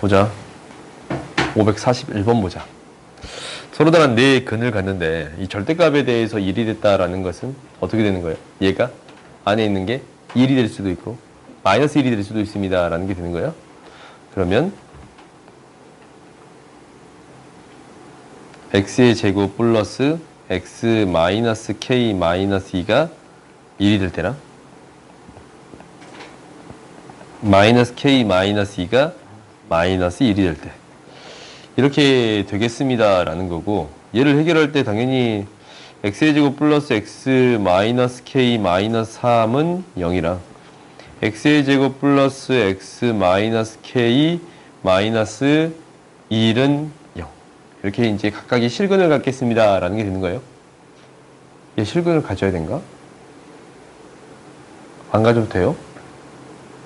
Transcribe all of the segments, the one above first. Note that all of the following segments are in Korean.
보자. 541번 보자. 서로 다른 네 근을 갖는데 이 절대값에 대해서 1이 됐다라는 것은 어떻게 되는 거예요? 얘가 안에 있는 게 1이 될 수도 있고 마이너스 1이 될 수도 있습니다 라는 게 되는 거예요. 그러면 x의 제곱 플러스 x 마이너스 k 마이너스 2가 1이 될 때랑 마이너스 k 마이너스 2가 마이너스 1이 될 때 이렇게 되겠습니다 라는 거고, 얘를 해결할 때 당연히 x의 제곱 플러스 x 마이너스 k 마이너스 3은 0이랑 x의 제곱 플러스 x 마이너스 k 마이너스 1은 0, 이렇게 이제 각각이 실근을 갖겠습니다 라는 게 되는 거예요. 얘 실근을 가져야 된가? 안 가져도 돼요?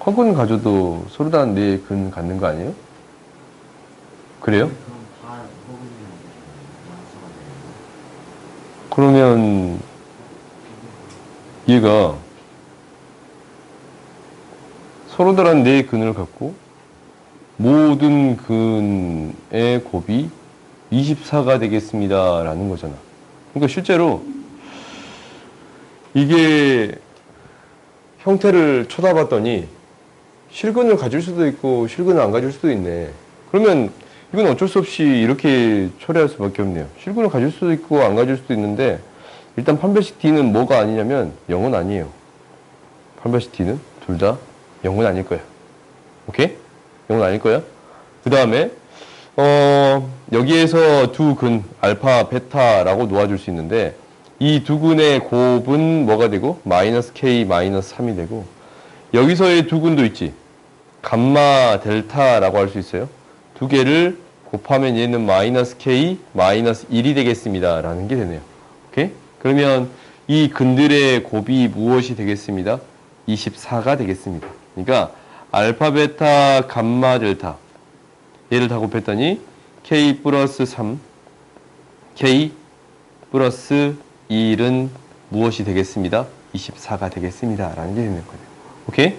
허근 가져도 서로 다른 네 근 갖는 거 아니에요? 그래요? 그러면 얘가 서로 다른 네 근을 갖고 모든 근의 곱이 24가 되겠습니다 라는 거잖아. 그러니까 실제로 이게 형태를 쳐다봤더니 실근을 가질 수도 있고 실근을 안 가질 수도 있네. 그러면 이건 어쩔 수 없이 이렇게 처리할 수밖에 없네요. 실근을 가질 수도 있고 안 가질 수도 있는데, 일단 판별식 D는 뭐가 아니냐면 0은 아니에요. 판별식 D는 둘 다 0은 아닐 거예요. 오케이? 0은 아닐 거예요. 그 다음에 여기에서 두 근 알파, 베타라고 놓아줄 수 있는데, 이 두 근의 곱은 뭐가 되고 마이너스 K, 마이너스 3이 되고, 여기서의 두 근도 있지. 감마, 델타라고 할 수 있어요. 두 개를 곱하면 얘는 마이너스 K, 마이너스 1이 되겠습니다 라는 게 되네요. 오케이? 그러면 이 근들의 곱이 무엇이 되겠습니다? 24가 되겠습니다. 그러니까 알파, 베타, 감마, 델타 얘를 다 곱했더니 K 플러스 3, K 플러스 1은 무엇이 되겠습니다? 24가 되겠습니다 라는 게 되는 거예요. 오케이?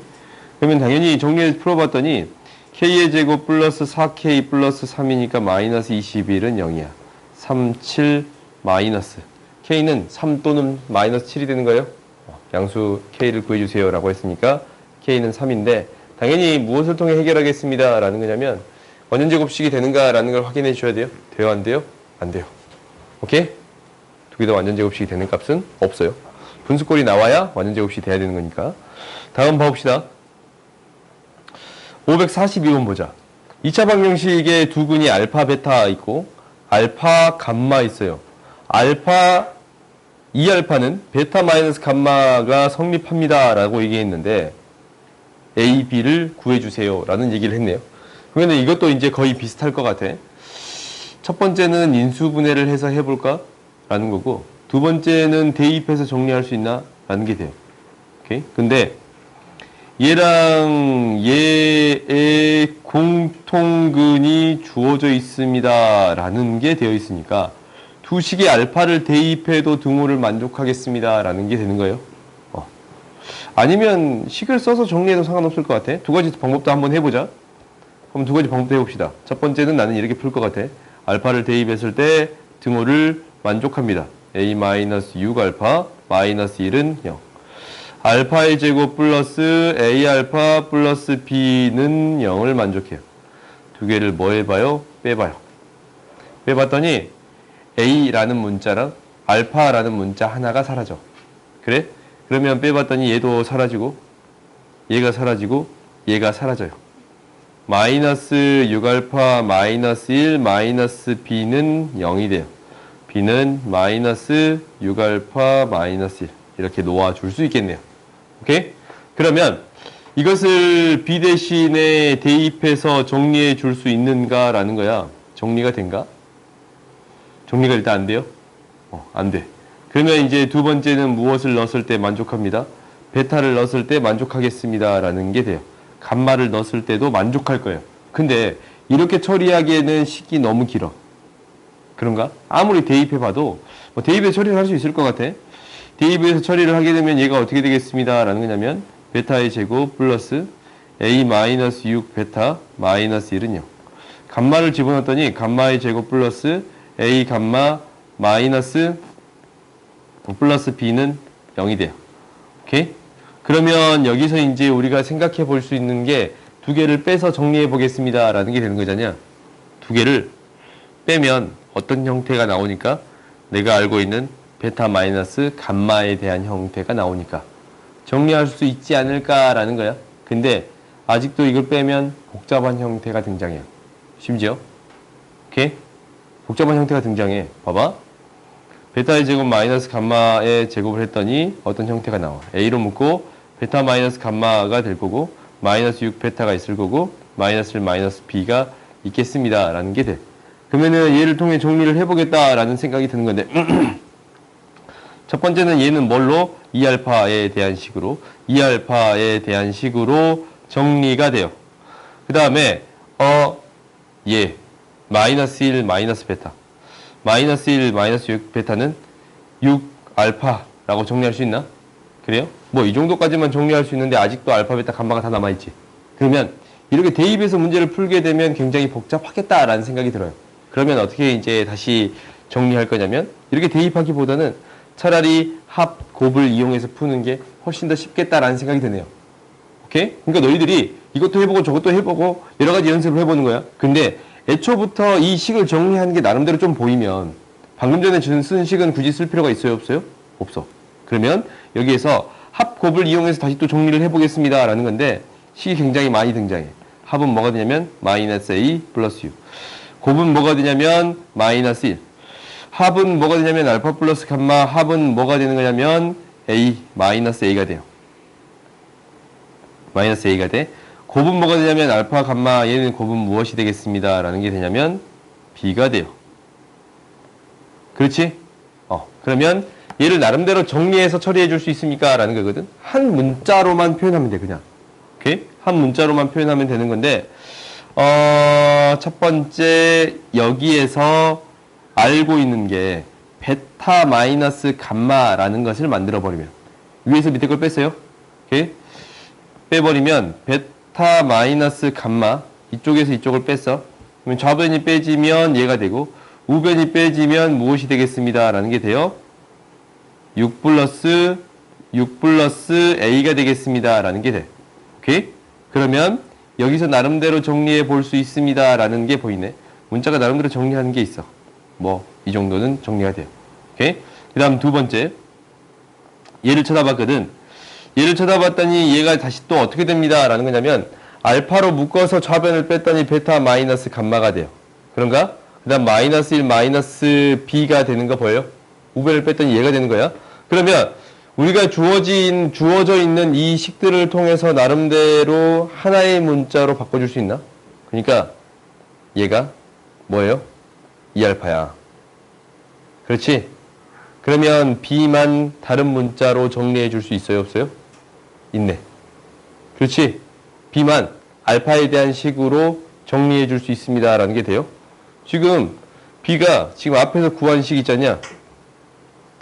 그러면 당연히 정리해서 풀어봤더니 K의 제곱 플러스 4K 플러스 3이니까 마이너스 21은 0이야. 3, 7, 마이너스. K는 3 또는 마이너스 7이 되는 거예요. 양수 K를 구해주세요 라고 했으니까 K는 3인데, 당연히 무엇을 통해 해결하겠습니다 라는 거냐면 원전 제곱식이 되는가 라는 걸 확인해 주셔야 돼요. 돼요? 안 돼요? 안 돼요. 오케이? 두 개 다 완전 제곱식이 되는 값은 없어요. 분수꼴이 나와야 완전 제곱식이 돼야 되는 거니까. 다음 봐봅시다. 542번 보자. 2차 방정식에 두 근이 알파, 베타 있고 알파, 감마 있어요. 알파, 2알파는 베타 마이너스 감마가 성립합니다 라고 얘기했는데 A, B를 구해주세요 라는 얘기를 했네요. 그러면 이것도 이제 거의 비슷할 것 같아. 첫 번째는 인수분해를 해서 해볼까? 라는 거고, 두 번째는 대입해서 정리할 수 있나? 라는 게 돼요. 오케이? 근데 얘랑 얘의 공통근이 주어져 있습니다 라는 게 되어 있으니까 두 식의 알파를 대입해도 등호를 만족하겠습니다 라는 게 되는 거예요. 아니면 식을 써서 정리해도 상관없을 것 같아. 두 가지 방법도 한번 해보자. 그럼 두 가지 방법도 해봅시다. 첫 번째는 나는 이렇게 풀 것 같아. 알파를 대입했을 때 등호를 만족합니다. A-6알파 마이너스 1은 0. 알파의 제곱 플러스 A알파 플러스 B는 0을 만족해요. 두 개를 뭐 해봐요? 빼봐요. 빼봤더니 A라는 문자랑 알파라는 문자 하나가 사라져. 그래? 그러면 빼봤더니 얘도 사라지고 얘가 사라지고 얘가 사라져요. 마이너스 6알파 마이너스 1 마이너스 B는 0이 돼요. B는 마이너스 6알파 마이너스 1 이렇게 놓아줄 수 있겠네요. 오케이? 그러면 이것을 B 대신에 대입해서 정리해 줄 수 있는가 라는 거야. 정리가 된가? 정리가 일단 안 돼요? 안 돼. 그러면 이제 두 번째는 무엇을 넣었을 때 만족합니다? 베타를 넣었을 때 만족하겠습니다 라는 게 돼요. 감마를 넣었을 때도 만족할 거예요. 근데 이렇게 처리하기에는 식이 너무 길어. 그런가? 아무리 대입해봐도 대입해서 처리를 할 수 있을 것 같아. 대입해서 처리를 하게 되면 얘가 어떻게 되겠습니다 라는 거냐면 베타의 제곱 플러스 A-6 베타 마이너스 1은 0. 감마를 집어넣었더니 감마의 제곱 플러스 A 감마 마이너스 플러스 B는 0이 돼요. 오케이? 그러면 여기서 이제 우리가 생각해 볼 수 있는 게 두 개를 빼서 정리해 보겠습니다. 라는 게 되는 거잖냐. 두 개를 빼면 어떤 형태가 나오니까 내가 알고 있는 베타 마이너스 감마에 대한 형태가 나오니까 정리할 수 있지 않을까라는 거야. 근데 아직도 이걸 빼면 복잡한 형태가 등장해요. 심지어. 오케이? 복잡한 형태가 등장해. 봐봐. 베타의 제곱 마이너스 감마의 제곱을 했더니 어떤 형태가 나와. A로 묶고 베타 마이너스 감마가 될 거고 마이너스 6 베타가 있을 거고 마이너스 1 마이너스 B가 있겠습니다. 라는 게 돼. 그러면은 얘를 통해 정리를 해보겠다라는 생각이 드는 건데 첫 번째는 얘는 뭘로? 2알파에 대한 식으로 2알파에 대한 식으로 정리가 돼요. 그 다음에 얘 마이너스 1 마이너스 베타 마이너스 1 마이너스 6 베타는 6알파라고 정리할 수 있나? 그래요? 뭐 이 정도까지만 정리할 수 있는데 아직도 알파 베타 감마가 다 남아있지. 그러면 이렇게 대입해서 문제를 풀게 되면 굉장히 복잡하겠다라는 생각이 들어요. 그러면 어떻게 이제 다시 정리할 거냐면 이렇게 대입하기보다는 차라리 합, 곱을 이용해서 푸는 게 훨씬 더 쉽겠다라는 생각이 드네요. 오케이? 그러니까 너희들이 이것도 해보고 저것도 해보고 여러 가지 연습을 해보는 거야. 근데 애초부터 이 식을 정리하는 게 나름대로 좀 보이면 방금 전에 쓴 식은 굳이 쓸 필요가 있어요? 없어요? 없어. 그러면 여기에서 합, 곱을 이용해서 다시 또 정리를 해보겠습니다. 라는 건데 식이 굉장히 많이 등장해. 합은 뭐가 되냐면 마이너스 A 플러스 6. 곱은 뭐가 되냐면 마이너스 1. 합은 뭐가 되냐면 알파 플러스 감마. 합은 뭐가 되는 거냐면 A 마이너스 A가 돼요. 마이너스 A가 돼. 곱은 뭐가 되냐면 알파 감마. 얘는 곱은 무엇이 되겠습니다. 라는 게 되냐면 B가 돼요. 그렇지? 그러면 얘를 나름대로 정리해서 처리해 줄 수 있습니까? 라는 거거든. 한 문자로만 표현하면 돼, 그냥. 오케이? 한 문자로만 표현하면 되는 건데, 첫 번째, 여기에서 알고 있는 게, 베타 마이너스 감마라는 것을 만들어버리면, 위에서 밑에 걸 뺐어요. 오케이? 빼버리면, 베타 마이너스 감마, 이쪽에서 이쪽을 뺐어. 그러면 좌변이 빼지면 얘가 되고, 우변이 빼지면 무엇이 되겠습니다. 라는 게 돼요. 6 플러스 A가 되겠습니다. 라는 게 돼. 오케이? 그러면 여기서 나름대로 정리해 볼 수 있습니다. 라는 게 보이네. 문자가 나름대로 정리하는 게 있어. 뭐, 이 정도는 정리가 돼요. 오케이? 그 다음 두 번째. 얘를 쳐다봤거든. 얘를 쳐다봤더니 얘가 다시 또 어떻게 됩니다. 라는 거냐면, 알파로 묶어서 좌변을 뺐더니 베타 마이너스 감마가 돼요. 그런가? 그 다음 마이너스 1 마이너스 B가 되는 거 보여요? 우변을 뺐더니 얘가 되는 거야. 그러면 우리가 주어져 있는 이 식들을 통해서 나름대로 하나의 문자로 바꿔줄 수 있나? 그러니까 얘가 뭐예요? 2알파야. 그렇지? 그러면 B만 다른 문자로 정리해 줄 수 있어요? 없어요? 있네. 그렇지? B만 알파에 대한 식으로 정리해 줄 수 있습니다. 라는 게 돼요. 지금 B가 지금 앞에서 구한 식 있잖냐?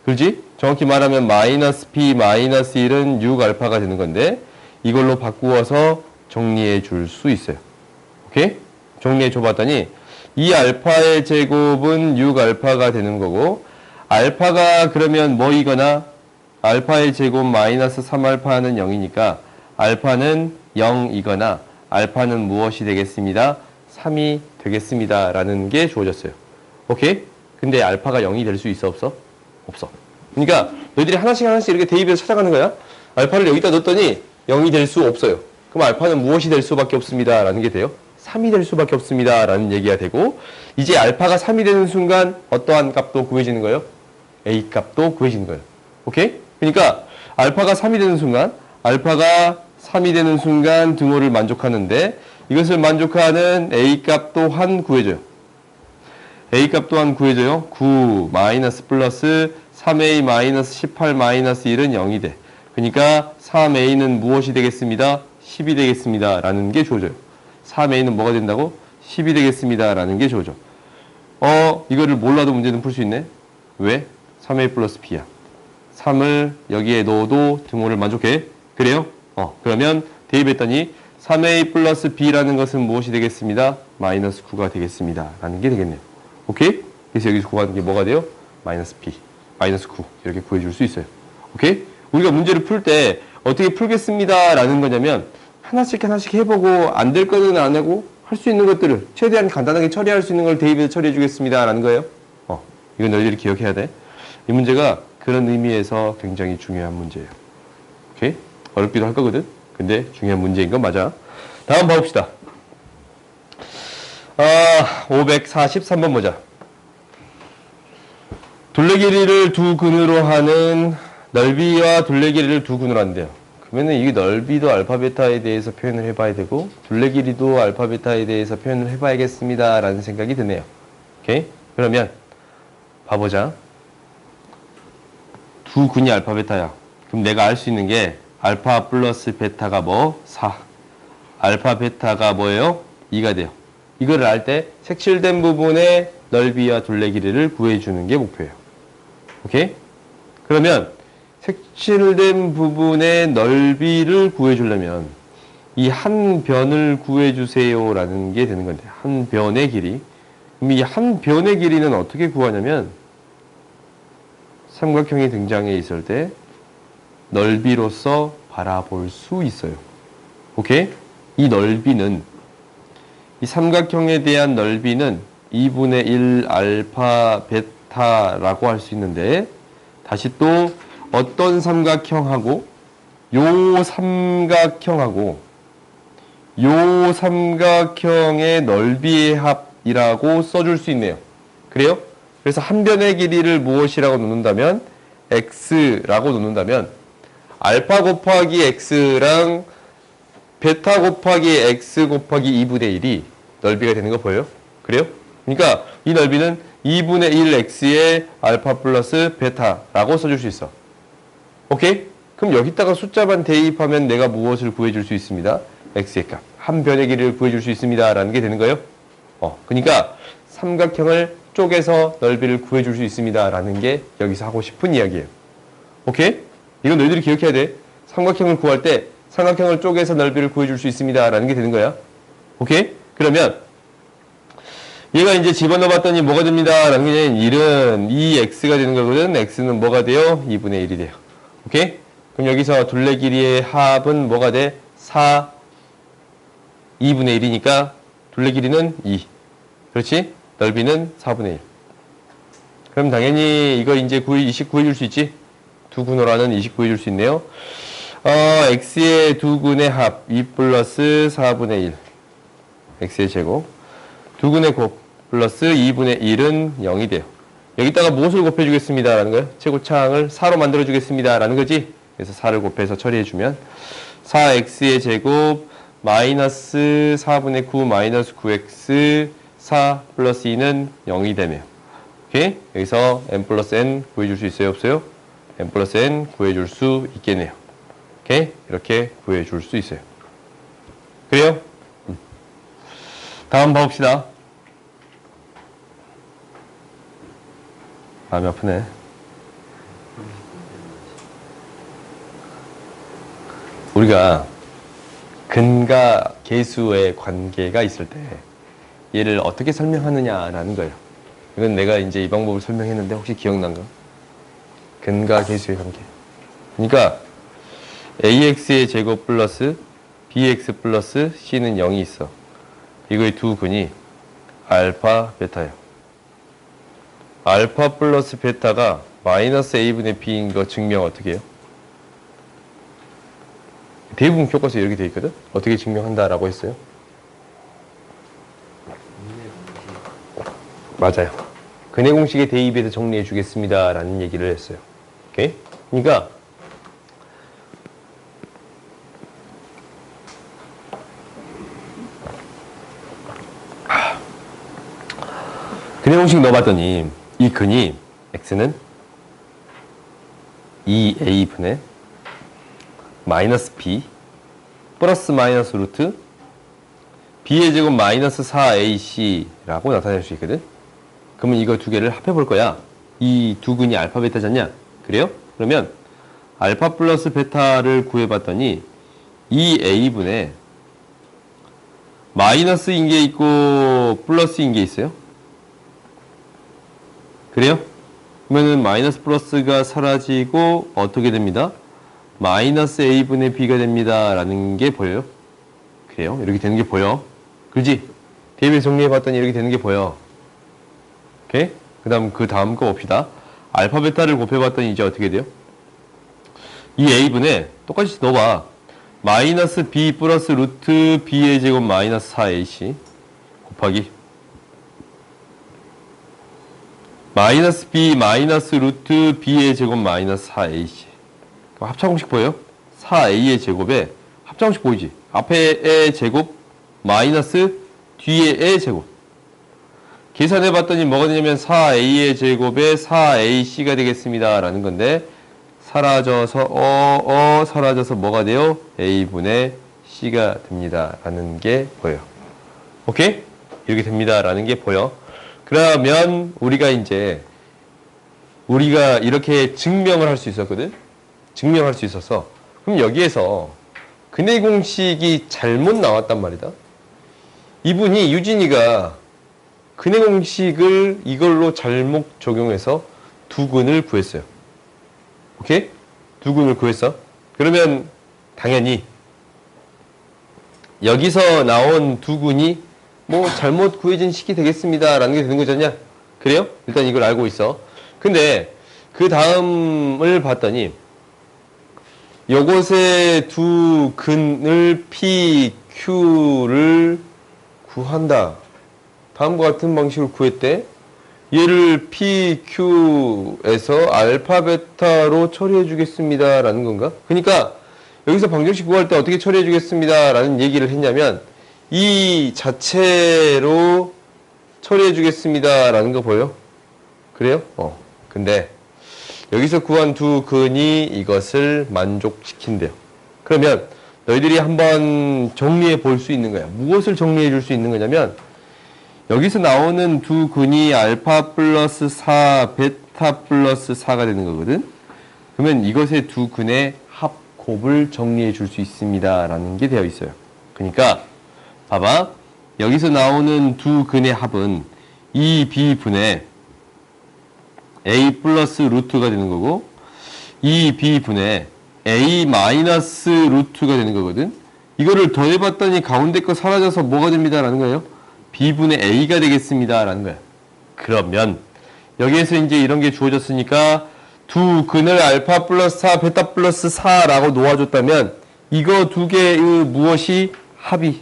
그렇지? 정확히 말하면 마이너스 P 마이너스 1은 6알파가 되는 건데 이걸로 바꾸어서 정리해 줄 수 있어요. 오케이? 정리해 줘 봤더니 이 알파의 제곱은 6알파가 되는 거고 알파가 그러면 뭐이거나 알파의 제곱 마이너스 3알파는 0이니까 알파는 0이거나 알파는 무엇이 되겠습니다? 3이 되겠습니다. 라는 게 주어졌어요. 오케이? 근데 알파가 0이 될 수 있어? 없어? 없어. 그러니까 너희들이 하나씩 이렇게 대입해서 찾아가는 거야. 알파를 여기다 넣었더니 0이 될 수 없어요. 그럼 알파는 무엇이 될 수밖에 없습니다. 라는 게 돼요. 3이 될 수밖에 없습니다. 라는 얘기가 되고 이제 알파가 3이 되는 순간 어떠한 값도 구해지는 거예요? A 값도 구해지는 거예요. 오케이? 그러니까 알파가 3이 되는 순간 등호를 만족하는데 이것을 만족하는 A 값 또한 구해져요. A 값 또한 구해져요. 9 마이너스 플러스 3A 마이너스 18 마이너스 1은 0이 돼. 그러니까 3A는 무엇이 되겠습니다? 10이 되겠습니다. 라는 게 주어져요. 3A는 뭐가 된다고? 10이 되겠습니다. 라는 게 주어져. 이거를 몰라도 문제는 풀 수 있네. 왜? 3A 플러스 B야. 3을 여기에 넣어도 등호를 만족해. 그래요? 그러면 대입했더니 3a 플러스 b라는 것은 무엇이 되겠습니다? 마이너스 9가 되겠습니다. 라는 게 되겠네요. 오케이? 그래서 여기서 구하는 게 뭐가 돼요? 마이너스 b, 마이너스 9 이렇게 구해줄 수 있어요. 오케이? 우리가 문제를 풀 때 어떻게 풀겠습니다 라는 거냐면 하나씩 하나씩 해보고 안 될 거는 안 하고 할 수 있는 것들을 최대한 간단하게 처리할 수 있는 걸 대입해서 처리해 주겠습니다 라는 거예요. 이건 너희들이 기억해야 돼. 이 문제가 그런 의미에서 굉장히 중요한 문제예요. 오케이? 어렵기도 할 거거든. 근데 중요한 문제인 건 맞아. 다음 봐봅시다. 543번 보자. 둘레 길이를 두 근으로 하는 넓이와 둘레 길이를 두 근으로 한대요. 그러면은 이 넓이도 알파 베타에 대해서 표현을 해봐야 되고 둘레 길이도 알파 베타에 대해서 표현을 해봐야겠습니다 라는 생각이 드네요. 오케이? 그러면 봐보자. 두 근이 알파 베타야. 그럼 내가 알 수 있는 게 알파 플러스 베타가 뭐? 4. 알파 베타가 뭐예요? 2가 돼요. 이거를 알 때 색칠된 부분의 넓이와 둘레 길이를 구해주는 게 목표예요. 오케이? 그러면 색칠된 부분의 넓이를 구해주려면 이 한 변을 구해주세요 라는 게 되는 건데 한 변의 길이. 그럼 이 한 변의 길이는 어떻게 구하냐면 삼각형이 등장해 있을 때 넓이로서 바라볼 수 있어요. 오케이? 이 넓이는 이 삼각형에 대한 넓이는 2분의 1 알파 베타라고 할 수 있는데 다시 또 어떤 삼각형하고 요 삼각형하고 요 삼각형의 넓이의 합이라고 써줄 수 있네요. 그래요? 그래서 한 변의 길이를 무엇이라고 놓는다면 x라고 놓는다면 알파 곱하기 x랑 베타 곱하기 x 곱하기 2분의 1이 넓이가 되는 거 보여요? 그래요? 그러니까 이 넓이는 2분의 1x의 알파 플러스 베타라고 써줄 수 있어. 오케이? 그럼 여기다가 숫자만 대입하면 내가 무엇을 구해줄 수 있습니다? x의 값. 한 변의 길이를 구해줄 수 있습니다. 라는 게 되는 거예요. 그러니까 삼각형을 쪼개서 넓이를 구해줄 수 있습니다. 라는 게 여기서 하고 싶은 이야기예요. 오케이? 이건 너희들이 기억해야 돼. 삼각형을 구할 때 삼각형을 쪼개서 넓이를 구해줄 수 있습니다. 라는 게 되는 거야. 오케이? 그러면 얘가 이제 집어넣어 봤더니 뭐가 됩니다. 라는 게 1은 2x가 되는 거거든. x는 뭐가 돼요? 2분의 1이 돼요. 오케이? 그럼 여기서 둘레 길이의 합은 뭐가 돼? 4, 2분의 1이니까 둘레 길이는 2. 그렇지? 넓이는 4분의 1. 그럼 당연히 이거 이제 20 구해줄 수 있지? 두 근호라는 20 구해줄 수 있네요. x의 두 근의 합 2 플러스 4분의 1. x의 제곱. 두 근의 곱 플러스 2분의 1은 0이 돼요. 여기다가 무엇을 곱해주겠습니다. 라는 거예요. 최고창을 4로 만들어주겠습니다. 라는 거지. 그래서 4를 곱해서 처리해주면 4x의 제곱 마이너스 4분의 9 마이너스 9x 4 플러스 2는 0이 되네요. 오케이? 여기서 n 플러스 n 구해줄 수 있어요? 없어요? n 플러스 n 구해줄 수 있겠네요. 오케이? 이렇게 구해줄 수 있어요. 그래요? 다음 봐봅시다. 마음이 아프네. 우리가 근과 계수의 관계가 있을 때 얘를 어떻게 설명하느냐라는 거예요. 이건 내가 이제 이 방법을 설명했는데 혹시 기억난가? 근과 계수의 관계. 그러니까 ax의 제곱 플러스 bx 플러스 c는 0이 있어. 이거의 두 근이 알파, 베타예요. 알파 플러스 베타가 마이너스 a분의 b인 거 증명 어떻게 해요? 대부분 교과서에 이렇게 돼 있거든? 어떻게 증명한다라고 했어요? 맞아요. 근해 공식에 대입해서 정리해 주겠습니다. 라는 얘기를 했어요. 오케이? 그러니까 근해 공식 넣어봤더니 이 근이 x는 2a분의 마이너스 b 플러스 마이너스 루트 b의 제곱 마이너스 4ac라고 나타낼 수 있거든. 그러면 이거 두 개를 합해 볼 거야. 이 두 근이 알파 베타잖냐? 그래요? 그러면 알파 플러스 베타를 구해봤더니 2a분의 마이너스인 게 있고 플러스인 게 있어요. 그래요? 그러면은 마이너스 플러스가 사라지고 어떻게 됩니다? 마이너스 a분의 b가 됩니다. 라는 게 보여요. 그래요? 이렇게 되는 게 보여. 그렇지? 대입에 정리해봤더니 이렇게 되는 게 보여. 오케이? 그 다음 거 봅시다. 알파 베타를 곱해봤더니 이제 어떻게 돼요? 이 a분에 똑같이 넣어봐. 마이너스 b 플러스 루트 b의 제곱 마이너스 4ac 곱하기 마이너스 b 마이너스 루트 b의 제곱 마이너스 4ac. 합차공식 보여요? 4a의 제곱에 합차공식 보이지? 앞에의 제곱 마이너스 뒤에의 제곱. 계산해봤더니 뭐가 되냐면 4a의 제곱에 4ac가 되겠습니다. 라는 건데 사라져서 사라져서 뭐가 돼요? a분의 c가 됩니다. 라는 게 보여요. 오케이? 이렇게 됩니다. 라는 게 보여. 그러면 우리가 이렇게 증명을 할 수 있었거든? 증명할 수 있어서 그럼 여기에서 근해 공식이 잘못 나왔단 말이다. 유진이가 근해 공식을 이걸로 잘못 적용해서 두근을 구했어요. 오케이? 두근을 구했어. 그러면 당연히 여기서 나온 두근이 뭐 잘못 구해진 식이 되겠습니다. 라는 게 되는 거잖냐? 그래요? 일단 이걸 알고 있어. 근데 그 다음을 봤더니 요것의 두 근을 PQ를 구한다. 다음과 같은 방식으로 구했대. 얘를 PQ에서 알파 베타로 처리해 주겠습니다. 라는 건가? 그러니까 여기서 방정식 구할 때 어떻게 처리해 주겠습니다. 라는 얘기를 했냐면 이 자체로 처리해 주겠습니다. 라는 거 보여? 그래요? 근데 여기서 구한 두 근이 이것을 만족시킨대요. 그러면 너희들이 한번 정리해 볼 수 있는 거야. 무엇을 정리해 줄 수 있는 거냐면 여기서 나오는 두 근이 알파 플러스 4, 베타 플러스 4가 되는 거거든. 그러면 이것의 두 근의 합곱을 정리해 줄 수 있습니다. 라는 게 되어 있어요. 그러니까 봐봐. 여기서 나오는 두 근의 합은 이 b분의 a 플러스 루트가 되는 거고 이 b분의 a 마이너스 루트가 되는 거거든. 이거를 더해봤더니 가운데 거 사라져서 뭐가 됩니다. 라는 거예요. b분의 a가 되겠습니다. 라는 거야. 그러면 여기에서 이제 이런 게 주어졌으니까 두 근을 알파 플러스 4, 베타 플러스 4라고 놓아줬다면 이거 두 개의 무엇이 합이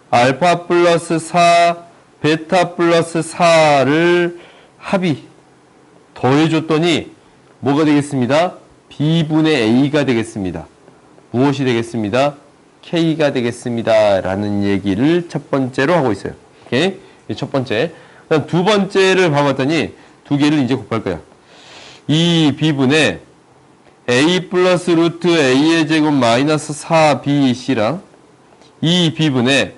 알파 플러스 4, 베타 플러스 4를 합이 더해줬더니 뭐가 되겠습니다? b분의 a가 되겠습니다. 무엇이 되겠습니다? k가 되겠습니다. 라는 얘기를 첫 번째로 하고 있어요. 오케이? 첫 번째. 그다음 두 번째를 봐봤더니 두 개를 이제 곱할 거야. 이 b분의 a 플러스 루트 a의 제곱 마이너스 4bc랑 이 b분의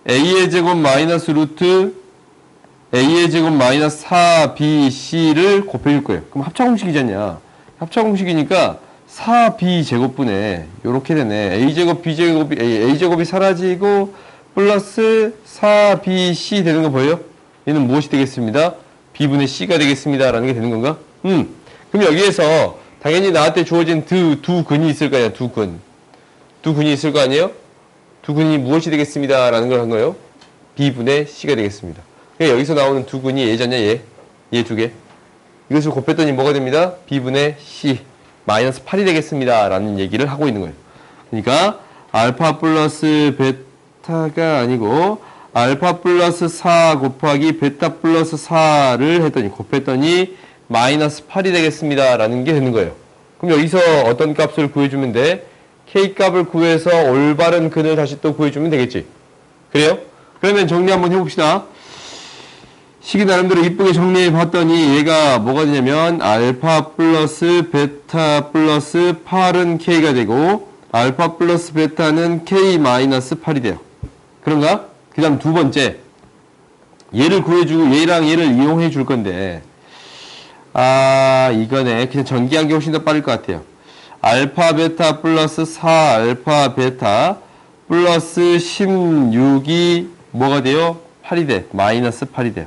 a의 제곱 마이너스 루트 a의 제곱 마이너스 4bc를 곱해줄 거예요. 그럼 합차공식이잖냐. 합차공식이니까 4b 제곱분의 요렇게 되네. a제곱 b제곱이 a제곱이 사라지고 플러스 4bc 되는 거 보여요? 얘는 무엇이 되겠습니다? b분의 c가 되겠습니다. 라는 게 되는 건가? 그럼 여기에서 당연히 나한테 주어진 두 근이 있을 거 아니야. 두 근. 두 근이 있을 거 아니에요? 두 근이 무엇이 되겠습니다. 라는 걸 한 거예요. b분의 c가 되겠습니다. 그러니까 여기서 나오는 두 근이 얘잖냐, 얘 두 개. 이것을 곱했더니 뭐가 됩니다? b분의 c 마이너스 8이 되겠습니다. 라는 얘기를 하고 있는 거예요. 그러니까 알파 플러스 베타가 아니고 알파 플러스 4 곱하기 베타 플러스 4를 했더니 곱했더니 마이너스 8이 되겠습니다. 라는 게 되는 거예요. 그럼 여기서 어떤 값을 구해주면 돼? k 값을 구해서 올바른 근을 다시 또 구해주면 되겠지. 그래요? 그러면 정리 한번 해봅시다. 식이 나름대로 이쁘게 정리해 봤더니 얘가 뭐가 되냐면 알파 플러스 베타 플러스 8은 k가 되고 알파 플러스 베타는 k 마이너스 8이 돼요. 그런가? 그 다음 두 번째 얘를 구해주고 얘랑 얘를 이용해 줄 건데 이거네. 그냥 전기한 게 훨씬 더 빠를 것 같아요. 알파 베타 플러스 4 알파 베타 플러스 16이 뭐가 돼요? 8이 돼. 마이너스 8이 돼요.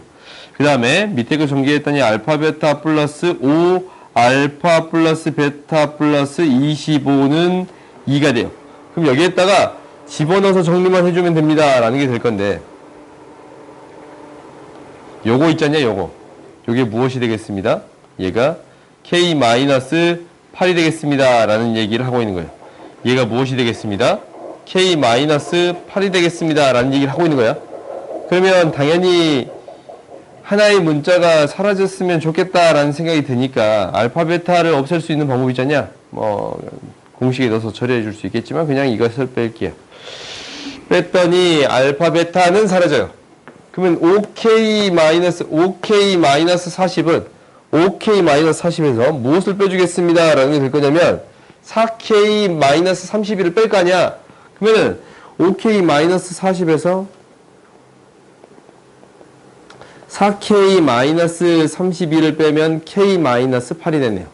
그 다음에 밑에 거 전개했더니 알파 베타 플러스 5 알파 플러스 베타 플러스 25는 2가 돼요. 그럼 여기에다가 집어넣어서 정리만 해주면 됩니다 라는 게 될 건데, 요거 있잖냐, 요거. 요게 무엇이 되겠습니다? 얘가 K-8이 되겠습니다 라는 얘기를 하고 있는 거예요. 얘가 무엇이 되겠습니다? K-8이 되겠습니다 라는 얘기를 하고 있는 거야. 그러면 당연히 하나의 문자가 사라졌으면 좋겠다라는 생각이 드니까 알파 베타를 없앨 수 있는 방법이 있잖냐, 뭐 공식에 넣어서 처리해 줄 수 있겠지만 그냥 이것을 뺄게요. 뺐더니 알파 베타는 사라져요. 그러면 5K-40은 5K-40에서 무엇을 빼주겠습니다 라는 게 될 거냐면 4K-32를 뺄 거 아니야. 그러면은 5K-40에서 4K-32를 빼면 K-8이 되네요.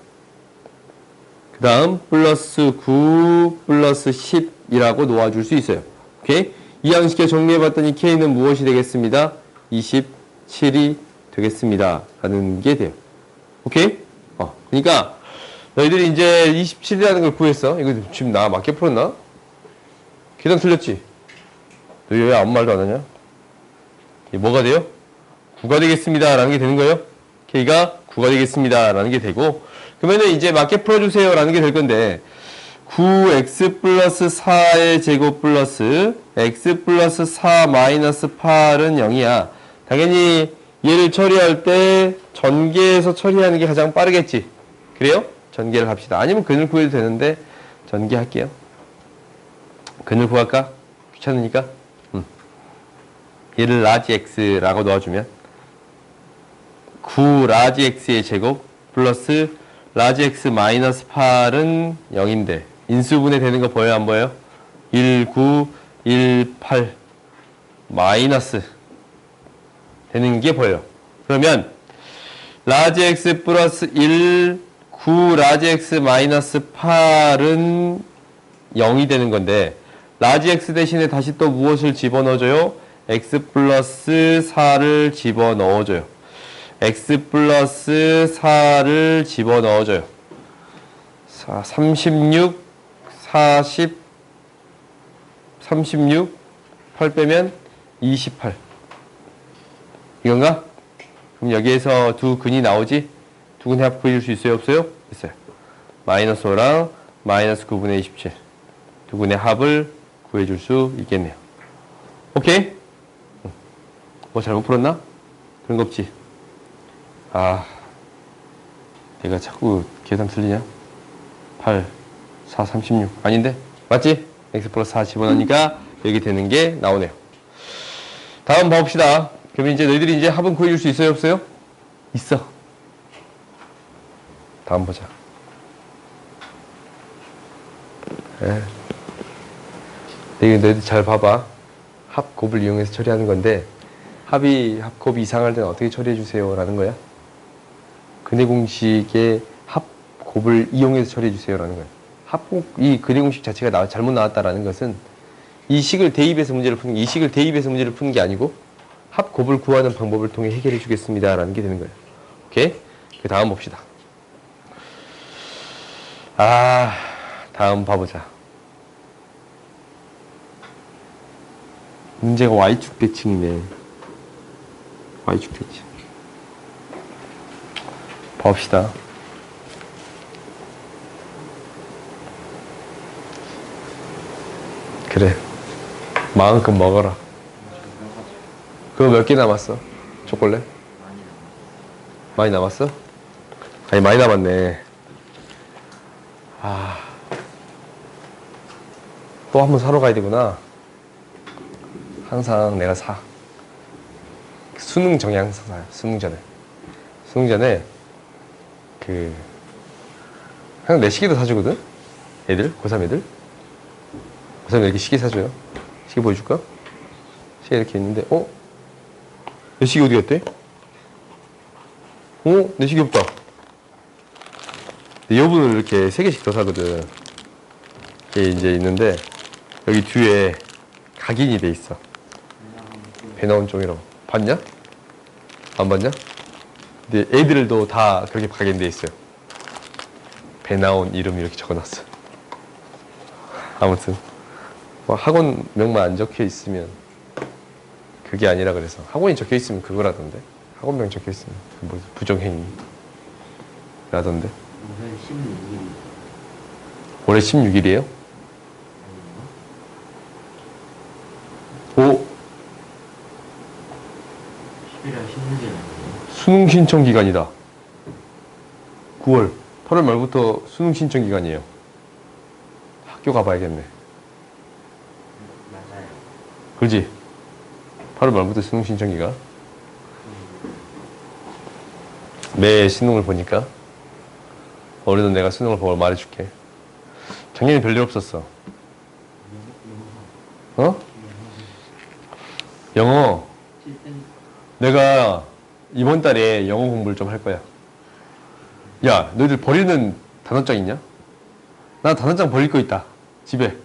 그 다음 플러스 9 플러스 10이라고 놓아줄 수 있어요. 오케이? 이 양식에 정리해봤더니 K는 무엇이 되겠습니다? 27이 되겠습니다 라는 게 돼요. 오케이? 그러니까 너희들이 이제 27이라는 걸 구했어. 이거 지금 나 맞게 풀었나? 계산 틀렸지? 너희 왜 아무 말도 안 하냐? 이게 뭐가 돼요? 9가 되겠습니다 라는 게 되는 거예요. K가 9가 되겠습니다 라는 게 되고, 그러면은 이제 맞게 풀어주세요 라는 게 될 건데, 9x 플러스 4의 제곱 플러스 x 플러스 4 마이너스 8은 0이야. 당연히 얘를 처리할 때 전개해서 처리하는 게 가장 빠르겠지. 그래요? 전개를 합시다. 아니면 근을 구해도 되는데 전개할게요. 근을 구할까? 귀찮으니까. 얘를 라지 x라고 넣어주면 9 라지 x의 제곱 플러스 라지 x 마이너스 8은 0인데 인수분해 되는 거 보여요? 안 보여요? 1, 9, 1, 8 마이너스 되는 게 보여요. 그러면 라지 x 플러스 1, 9 라지 x 마이너스 8은 0이 되는 건데, 라지 x 대신에 다시 또 무엇을 집어넣어줘요? x 플러스 4를 집어넣어줘요. x 플러스 4를 집어넣어줘요. 36, 40, 36, 8 빼면 28. 이건가? 그럼 여기에서 두 근이 나오지? 두 근의 합 구해줄 수 있어요? 없어요? 있어요. 마이너스 5랑 마이너스 9분의 27. 두 근의 합을 구해줄 수 있겠네요. 오케이? 뭐 잘못 풀었나? 그런 거 없지? 내가 자꾸 계산 틀리냐? 8, 4, 36. 아닌데? 맞지? x 플러스 4 집어넣으니까 여기 되는 게 나오네요. 다음 봐봅시다. 그러면 이제 너희들이 이제 합은 구해줄 수 있어요? 없어요? 있어. 다음 보자. 너희들 잘 봐봐. 합 곱을 이용해서 처리하는 건데, 합 곱이 이상할 때는 어떻게 처리해 주세요 라는 거야. 근해 공식의 합 곱을 이용해서 처리해 주세요 라는 거야. 이 근해 공식 자체가 잘못 나왔다라는 것은 이 식을 대입해서 문제를 푸는 게 아니고 합 곱을 구하는 방법을 통해 해결해 주겠습니다 라는 게 되는 거예요. 오케이? 그 다음 봅시다. 다음 봐보자. 문제가 Y축 대칭이네. Y축 대칭. 봅시다. 그래. 마음껏 먹어라. 그거 몇 개 남았어? 초콜릿? 많이 남았어? 아니, 많이 남았네. 또 한 번 사러 가야 되구나. 항상 내가 사. 수능 전에 항상 사요. 수능 전에 항상 내 시계도 사주거든? 애들? 고3 애들? 고3 이렇게 시계 사줘요. 시계 보여줄까? 시계 이렇게 있는데, 내 시계 어디 갔대? 내 시계 없다. 내 여분을 이렇게 3개씩 더 사거든. 이게 이제 있는데, 여기 뒤에 각인이 돼 있어. 배 나온 쪽이라고. 봤냐? 안 봤냐? 근데 애들도 다 그렇게 각인돼 있어요. 배 나온 이름 이렇게 적어놨어. 아무튼 뭐 학원명만 안 적혀 있으면 그게 아니라 그래서 학원이 적혀 있으면 그거라던데. 학원명 적혀 있으면 뭐 부정행위라던데. 올해 16일이에요? 오. 11월 16일. 수능 신청 기간이다. 9월, 8월 말부터 수능 신청 기간이에요. 학교 가봐야겠네. 맞아요. 그렇지? 8월 말부터 수능 신청 기간. 매 수능을 보니까 올해도 내가 수능을 보고 말해줄게. 작년에 별일 없었어. 어? 영어. 내가 이번 달에 영어 공부를 좀 할 거야. 야, 너희들 버리는 단어장 있냐? 나 단어장 버릴 거 있다. 집에.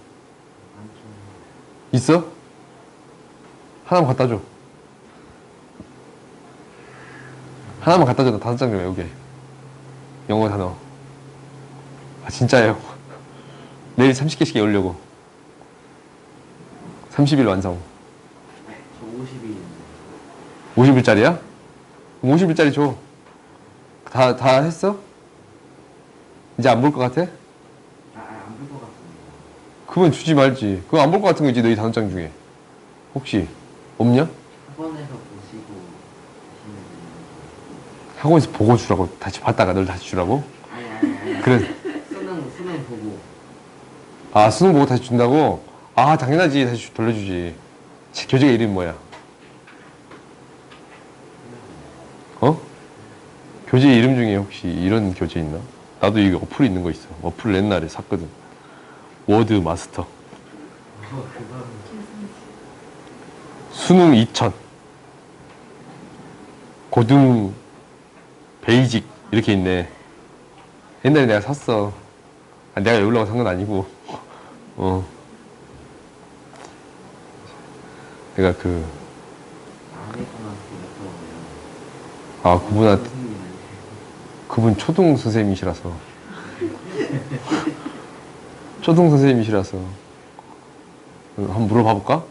있어? 하나만 갖다 줘. 하나만 갖다 줘. 나 단어장 좀 외우게. 영어 단어. 아, 진짜예요. 내일 30개씩 외우려고. 30일 완성. 저 50일. 50일짜리야? 50일짜리 줘. 다 했어? 이제 안 볼 것 같아? 안 볼 것 같습니다. 그건 주지 말지. 그거 안 볼 것 같은 거 있지, 너희 단어장 중에. 혹시 없냐? 학원에서 보시고 하시면 학원에서 보고 주라고. 다시 봤다가 널 다시 주라고? 아니. 그래. 수능 보고. 아, 수능 보고 다시 준다고? 아, 당연하지. 다시 돌려주지. 교재가 이름이 뭐야? 어? 교재 이름 중에 혹시 이런 교재 있나? 나도 이게 어플이 있는 거 있어. 어플을 옛날에 샀거든. 워드 마스터. 수능 2000. 고등 베이직 이렇게 있네. 옛날에 내가 샀어. 아, 내가 외우려고 산 건 아니고. 내가 그분 초등 선생님이시라서. 초등 선생님이시라서. 한번 물어봐 볼까?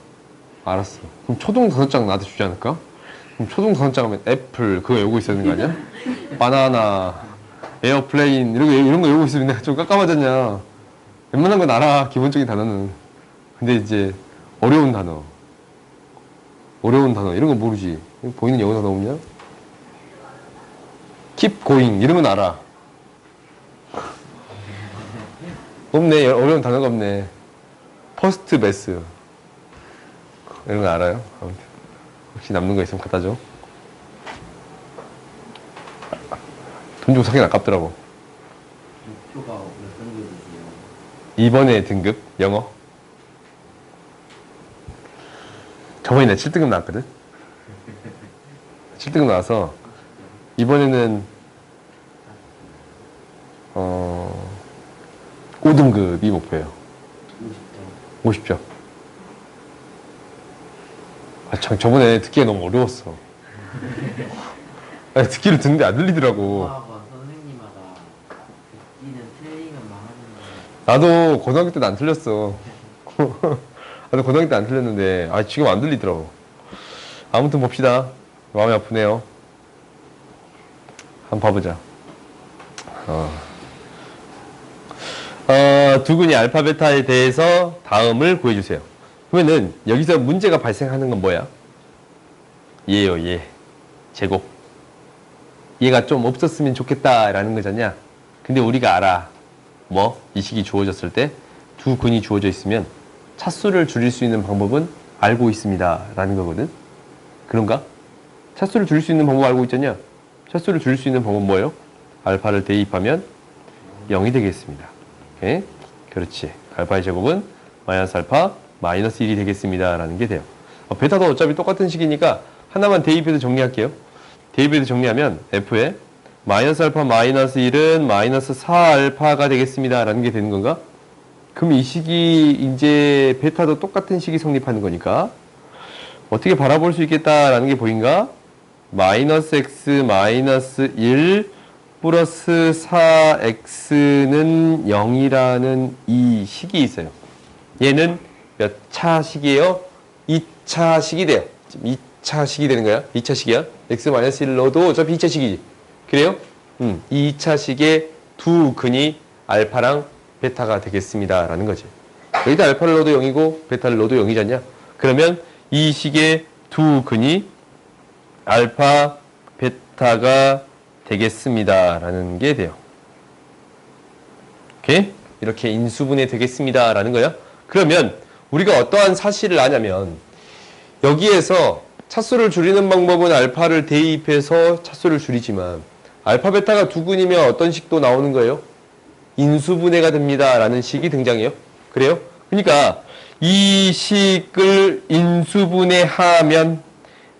알았어. 그럼 초등 단어장 나한테 주지 않을까? 그럼 초등 단어장 하면 애플 그거 외우고 있어야 되는 거 아니야? 바나나, 에어플레인 이런 거 외우고 있으면 내가 좀 깜깜하잖냐. 웬만한 건 알아. 기본적인 단어는. 근데 이제 어려운 단어 이런 거 모르지. 보이는 영어 단어 없냐? keep going 이런 건 알아. 없네. 어려운 단어가 없네. first best 이런 거 알아요? 아무튼 혹시 남는 거 있으면 갖다 줘. 돈 주고 사긴 아깝더라고. 목표가 몇 등급이세요? 이번에 등급 영어. 저번에 내가 7등급 나왔거든. 7등급 나와서 이번에는 5등급이 목표예요. 50점. 아, 저번에 듣기가 너무 어려웠어. 아니, 듣기를 듣는데 안 들리더라고. 선생님마다 듣기는 틀리면 망하는 나도 고등학교 때도 안 틀렸어. 나도 고등학교 때 안 틀렸는데, 지금 안 들리더라고. 아무튼 봅시다. 마음이 아프네요. 한번 봐보자. 두근이 알파, 베타에 대해서 다음을 구해주세요. 그러면은 여기서 문제가 발생하는 건 뭐야? 얘요, 얘. 제곱. 얘가 좀 없었으면 좋겠다라는 거잖냐? 근데 우리가 알아. 뭐? 이 식이 주어졌을 때 두 근이 주어져 있으면 차수를 줄일 수 있는 방법은 알고 있습니다. 라는 거거든. 그런가? 차수를 줄일 수 있는 방법 알고 있잖냐? 차수를 줄일 수 있는 방법은 뭐예요? 알파를 대입하면 0이 되겠습니다. 오케이? 그렇지. 알파의 제곱은 마이너스 알파 마이너스 1이 되겠습니다. 라는 게 돼요. 베타도 어차피 똑같은 식이니까 하나만 대입해서 정리할게요. 대입해서 정리하면 F에 마이너스 알파 마이너스 1은 마이너스 4알파가 되겠습니다. 라는 게 되는 건가? 그럼 이 식이 이제 베타도 똑같은 식이 성립하는 거니까 어떻게 바라볼 수 있겠다라는 게 보인가? 마이너스 x 마이너스 1 플러스 4x는 0이라는 이 식이 있어요. 얘는 몇 차 식이에요? 2차 식이 돼요. 지금 2차 식이 되는 거야. 2차 식이야. x 마이너스 1 넣어도 어차피 2차 식이지. 그래요? 이 2차 식의 두 근이 알파랑 베타가 되겠습니다. 라는 거지. 여기다 알파를 넣어도 0이고 베타를 넣어도 0이잖냐? 그러면 이 식의 두 근이 알파, 베타가 되겠습니다. 라는 게 돼요. 오케이? 이렇게 인수분해 되겠습니다. 라는 거야. 그러면 우리가 어떠한 사실을 아냐면 여기에서 차수를 줄이는 방법은 알파를 대입해서 차수를 줄이지만 알파, 베타가 두 근이면 어떤 식도 나오는 거예요? 인수분해가 됩니다. 라는 식이 등장해요. 그래요? 그러니까 이 식을 인수분해하면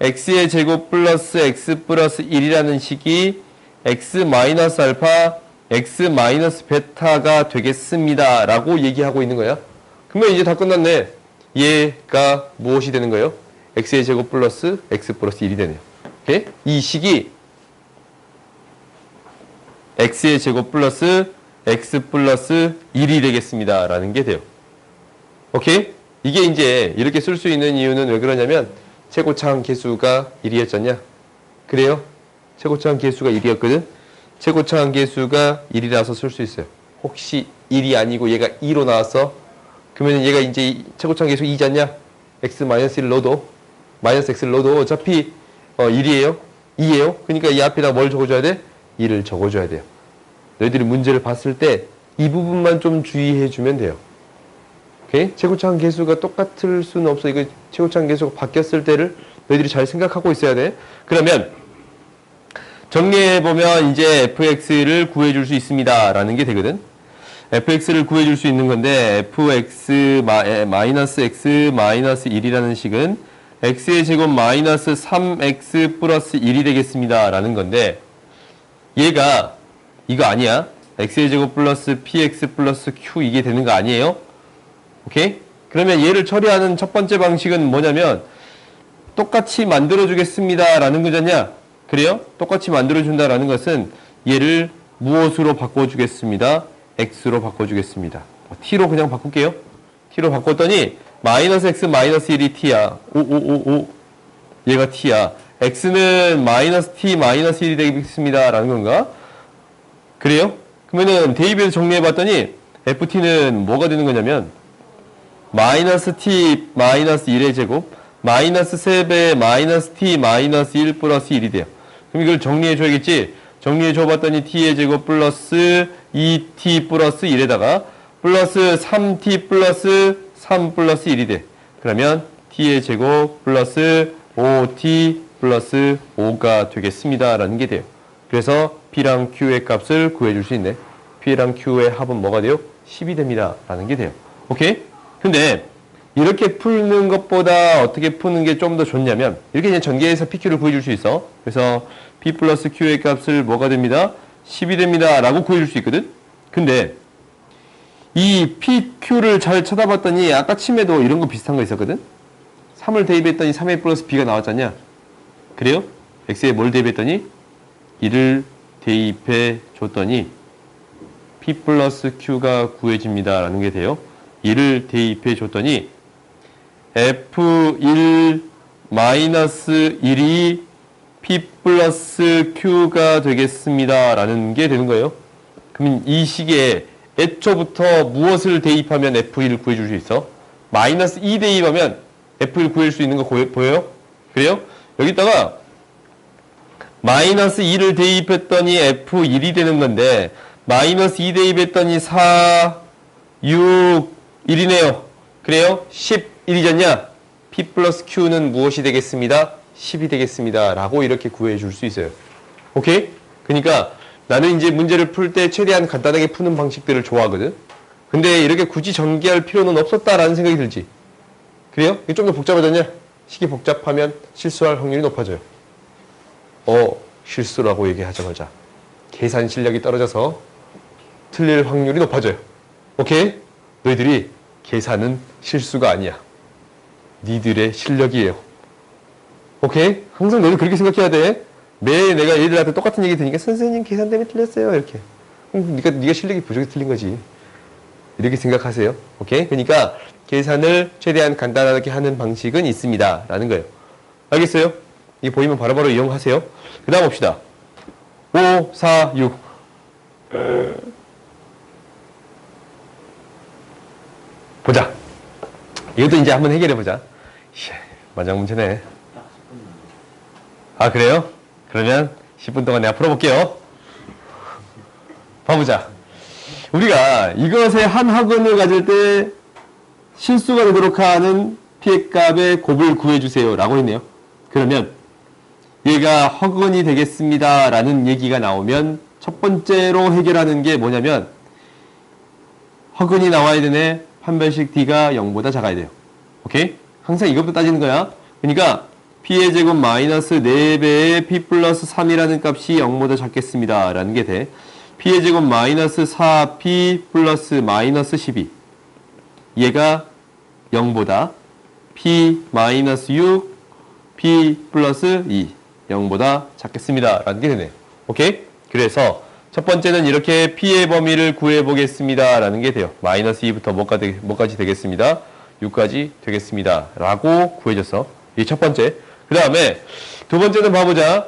x의 제곱 플러스 x 플러스 1이라는 식이 x 마이너스 알파, x 마이너스 베타가 되겠습니다. 라고 얘기하고 있는 거야. 그러면 이제 다 끝났네. 얘가 무엇이 되는 거예요? x의 제곱 플러스 x 플러스 1이 되네요. 오케이? 이 식이 x의 제곱 플러스 x 플러스 1이 되겠습니다. 라는 게 돼요. 오케이? 이게 이제 이렇게 쓸 수 있는 이유는 왜 그러냐면 최고차항 계수가 1이었잖냐? 그래요? 최고차항 계수가 1이었거든? 최고차항 계수가 1이라서 쓸 수 있어요. 혹시 1이 아니고 얘가 2로 나왔어? 그러면 얘가 이제 최고차항 계수 2잖냐? x 마이너스 1 넣어도 마이너스 x를 넣어도 어차피 1이에요? 2예요? 그러니까 이 앞에다 뭘 적어줘야 돼? 2를 적어줘야 돼요. 너희들이 문제를 봤을 때 이 부분만 좀 주의해주면 돼요. 오케이? 최고차항 계수가 똑같을 수는 없어. 이거 최고차항 계수가 바뀌었을 때를 너희들이 잘 생각하고 있어야 돼. 그러면 정리해보면 이제 fx를 구해줄 수 있습니다. 라는 게 되거든. fx를 구해줄 수 있는 건데 fx 마이너스 x 마이너스 1이라는 식은 x의 제곱 마이너스 3x 플러스 1이 되겠습니다. 라는 건데 얘가 이거 아니야. x의 제곱 플러스 px 플러스 q 이게 되는 거 아니에요? 오케이? 그러면 얘를 처리하는 첫 번째 방식은 뭐냐면 똑같이 만들어주겠습니다. 라는 거잖냐? 그래요? 똑같이 만들어준다라는 것은 얘를 무엇으로 바꿔주겠습니다? x로 바꿔주겠습니다. t로 그냥 바꿀게요. t로 바꿨더니 마이너스 x 마이너스 1이 t야. 얘가 t야. x는 마이너스 t 마이너스 1이 되겠습니다. 라는 건가? 그래요? 그러면은 대입해서 정리해봤더니 ft는 뭐가 되는 거냐면 마이너스 t 마이너스 1의 제곱 마이너스 3배 마이너스 t 마이너스 1 플러스 1이 돼요. 그럼 이걸 정리해줘야겠지? 정리해줘봤더니 t의 제곱 플러스 2t 플러스 1에다가 플러스 3t 플러스 3 플러스 1이 돼. 그러면 t의 제곱 플러스 5t 플러스 5가 되겠습니다. 라는 게 돼요. 그래서 p랑 q의 값을 구해줄 수 있네. p랑 q의 합은 뭐가 돼요? 10이 됩니다. 라는 게 돼요. 오케이? 근데 이렇게 푸는 것보다 어떻게 푸는 게 좀 더 좋냐면 이렇게 그냥 전개해서 PQ를 구해줄 수 있어. 그래서 P 플러스 Q의 값을 뭐가 됩니다? 10이 됩니다. 라고 구해줄 수 있거든. 근데 이 PQ를 잘 쳐다봤더니 아까 침에도 이런 거 비슷한 거 있었거든. 3을 대입했더니 3A 플러스 B가 나왔잖냐. 그래요? X에 뭘 대입했더니 1을 대입해 줬더니 P 플러스 Q가 구해집니다. 라는 게 돼요. 1을 대입해 줬더니 F1 마이너스 1이 P 플러스 Q가 되겠습니다. 라는 게 되는 거예요. 그럼 이 식에 애초부터 무엇을 대입하면 F1을 구해줄 수 있어? 마이너스 2 대입하면 F1 구할 수 있는 거 보여요? 그래요? 여기다가 마이너스 2를 대입했더니 F1이 되는 건데 마이너스 2 대입했더니 4, 6, 1이네요. 그래요? 11이잖냐? P 플러스 Q는 무엇이 되겠습니다? 10이 되겠습니다. 라고 이렇게 구해 줄 수 있어요. 오케이? 그러니까 나는 이제 문제를 풀 때 최대한 간단하게 푸는 방식들을 좋아하거든. 근데 이렇게 굳이 전개할 필요는 없었다라는 생각이 들지. 그래요? 이게 좀 더 복잡해졌냐? 식이 복잡하면 실수할 확률이 높아져요. 실수라고 얘기하자마자 계산 실력이 떨어져서 틀릴 확률이 높아져요. 오케이? 너희들이 계산은 실수가 아니야. 니들의 실력이에요. 오케이? 항상 너희들 그렇게 생각해야 돼. 매일 내가 얘들한테 똑같은 얘기 드니까 선생님 계산 때문에 틀렸어요. 이렇게. 네가 실력이 부족해서 틀린 거지. 이렇게 생각하세요. 오케이? 그러니까 계산을 최대한 간단하게 하는 방식은 있습니다. 라는 거예요. 알겠어요? 이게 보이면 바로바로 이용하세요. 그 다음 봅시다. 5, 4, 6. 보자. 이것도 이제 한번 해결해보자. 마지막 문제네. 딱 10분 남았어요. 아, 그래요? 그러면 10분 동안 내가 풀어볼게요. 봐보자. 우리가 이것의 한 학원을 가질 때 실수가 되도록 하는 피해값의 곱을 구해주세요. 라고 했네요. 그러면 얘가 허근이 되겠습니다. 라는 얘기가 나오면 첫 번째로 해결하는 게 뭐냐면 허근이 나와야 되네. 판별식 D가 0보다 작아야 돼요. 오케이? 항상 이것부터 따지는 거야. 그러니까 P의 제곱 마이너스 4배의 P 플러스 3이라는 값이 0보다 작겠습니다. 라는 게 돼. P의 제곱 마이너스 4P 플러스 마이너스 12. 얘가 0보다 P 마이너스 6, P 플러스 2. 0보다 작겠습니다. 라는 게 되네요. 오케이? 그래서 첫 번째는 이렇게 P의 범위를 구해보겠습니다. 라는 게 돼요. 마이너스 2부터 뭐까지 되겠습니다. 6까지 되겠습니다. 라고 구해줬어. 이게 첫 번째. 그 다음에 두 번째는 봐보자.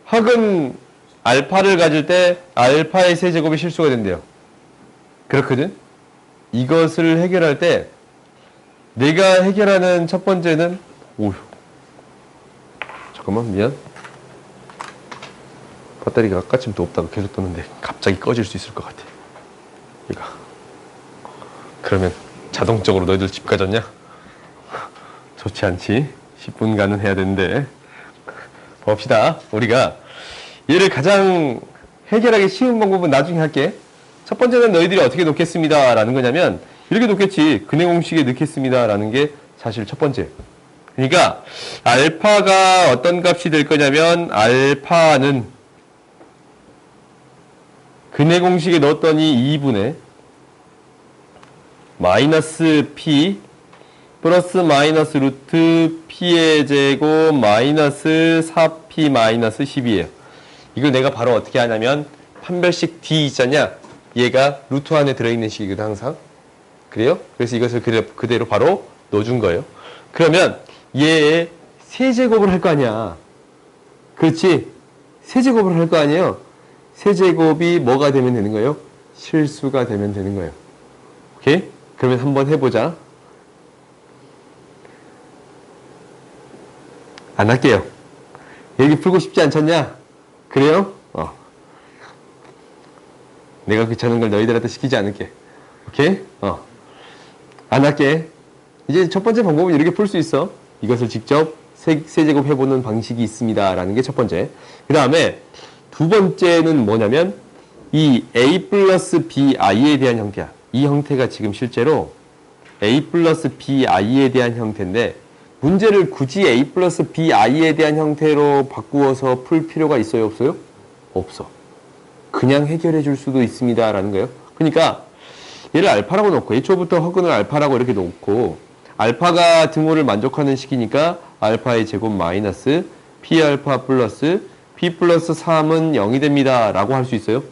학은 알파를 가질 때 알파의 세제곱이 실수가 된대요. 그렇거든? 이것을 해결할 때 내가 해결하는 첫 번째는 오휴. 잠깐만 미안. 배터리가 아까쯤도 없다가 계속 떴는데 갑자기 꺼질 수 있을 것 같아. 이거. 그러면 자동적으로 너희들 집 가졌냐? 좋지 않지. 10분간은 해야 되는데. 봅시다. 우리가 얘를 가장 해결하기 쉬운 방법은 나중에 할게. 첫 번째는 너희들이 어떻게 놓겠습니다. 라는 거냐면 이렇게 놓겠지. 근해 공식에 넣겠습니다. 라는 게 사실 첫 번째. 그러니까 알파가 어떤 값이 될 거냐면 알파는 근해 공식에 넣었더니 2분의 마이너스 P 플러스 마이너스 루트 P의 제곱 마이너스 4P 마이너스 10이에요. 이걸 내가 바로 어떻게 하냐면 판별식 D 있잖냐? 얘가 루트 안에 들어있는 식이거든 항상. 그래요? 그래서 이것을 그대로 바로 넣어준 거예요. 그러면 얘의 세제곱을 할 거 아니야. 그렇지? 세제곱을 할 거 아니에요. 세제곱이 뭐가 되면 되는 거예요? 실수가 되면 되는 거예요. 오케이? 그러면 한번 해보자. 안 할게요. 여기 풀고 싶지 않잖냐? 그래요? 내가 귀찮은 걸 너희들한테 시키지 않을게. 오케이? 안 할게. 이제 첫 번째 방법은 이렇게 풀 수 있어. 이것을 직접 세제곱 해보는 방식이 있습니다. 라는 게 첫 번째. 그 다음에 두 번째는 뭐냐면 이 A 플러스 BI에 대한 형태야. 이 형태가 지금 실제로 A 플러스 BI에 대한 형태인데 문제를 굳이 A 플러스 BI에 대한 형태로 바꾸어서 풀 필요가 있어요? 없어요? 없어. 그냥 해결해 줄 수도 있습니다. 라는 거예요. 그러니까 얘를 알파라고 놓고 애초부터 허근을 알파라고 이렇게 놓고 알파가 등호를 만족하는 식이니까 알파의 제곱 마이너스 P알파 플러스 P 플러스 3은 0이 됩니다. 라고 할 수 있어요.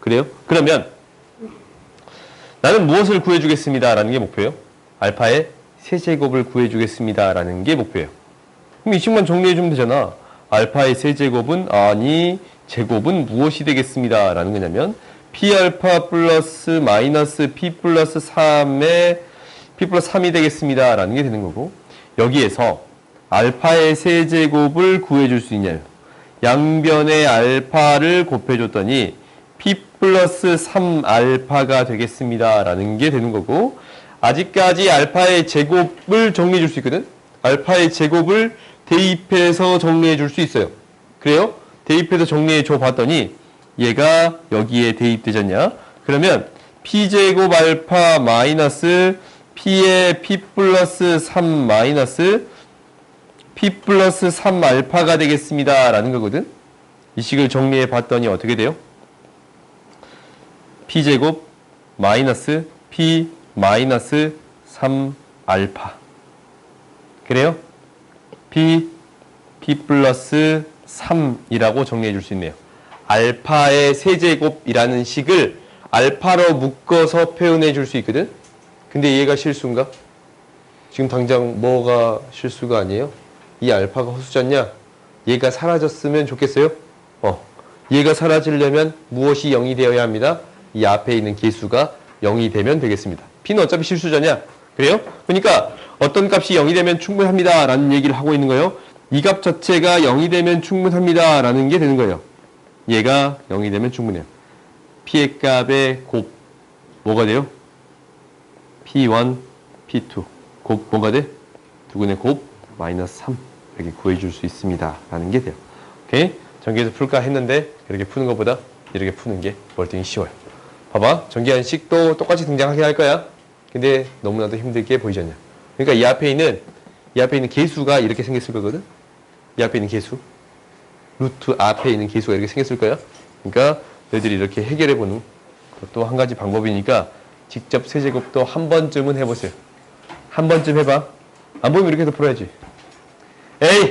그래요? 그러면 나는 무엇을 구해주겠습니다. 라는 게 목표예요. 알파의 세제곱을 구해주겠습니다. 라는 게 목표예요. 그럼 이 식만 정리해주면 되잖아. 알파의 세제곱은 아니 제곱은 무엇이 되겠습니다. 라는 거냐면 P알파 플러스 마이너스 P 플러스 3의 P 플러스 3이 되겠습니다. 라는 게 되는 거고 여기에서 알파의 세제곱을 구해줄 수 있냐요. 양변의 알파를 곱해줬더니 P 플러스 3알파가 되겠습니다. 라는 게 되는 거고 아직까지 알파의 제곱을 정리해 줄 수 있거든. 알파의 제곱을 대입해서 정리해 줄 수 있어요. 그래요? 대입해서 정리해 줘 봤더니 얘가 여기에 대입되잖냐. 그러면 P제곱 알파 마이너스 P의 P 플러스 3 마이너스 P 플러스 3알파가 되겠습니다. 라는 거거든. 이 식을 정리해 봤더니 어떻게 돼요? P제곱 마이너스 P 마이너스 3알파. 그래요? p 플러스 3이라고 정리해 줄 수 있네요. 알파의 세제곱이라는 식을 알파로 묶어서 표현해 줄 수 있거든? 근데 얘가 실수인가? 지금 당장 뭐가 실수가 아니에요? 이 알파가 허수잖냐? 얘가 사라졌으면 좋겠어요? 얘가 사라지려면 무엇이 0이 되어야 합니다? 이 앞에 있는 개수가 0이 되면 되겠습니다. p는 어차피 실수잖냐? 그래요? 그러니까 어떤 값이 0이 되면 충분합니다 라는 얘기를 하고 있는 거예요. 이 값 자체가 0이 되면 충분합니다 라는 게 되는 거예요. 얘가 0이 되면 충분해요. p의 값의 곱 뭐가 돼요? p1, p2 곱 뭐가 돼? 두근의 곱 마이너스 3 이렇게 구해줄 수 있습니다 라는 게 돼요. 오케이? 전기에서 풀까 했는데 이렇게 푸는 것보다 이렇게 푸는 게 월등히 쉬워요. 봐봐. 전기한식도 똑같이 등장하게 할 거야. 근데 너무나도 힘들게 보이지 않냐. 그러니까 이 앞에 있는 개수가 이렇게 생겼을 거거든. 이 앞에 있는 개수. 루트 앞에 있는 개수가 이렇게 생겼을 거야. 그러니까 너희들이 이렇게 해결해 보는 또 한 가지 방법이니까 직접 세제곱도 한 번쯤은 해보세요. 한 번쯤 해봐. 안 보이면 이렇게 해서 풀어야지. 에이!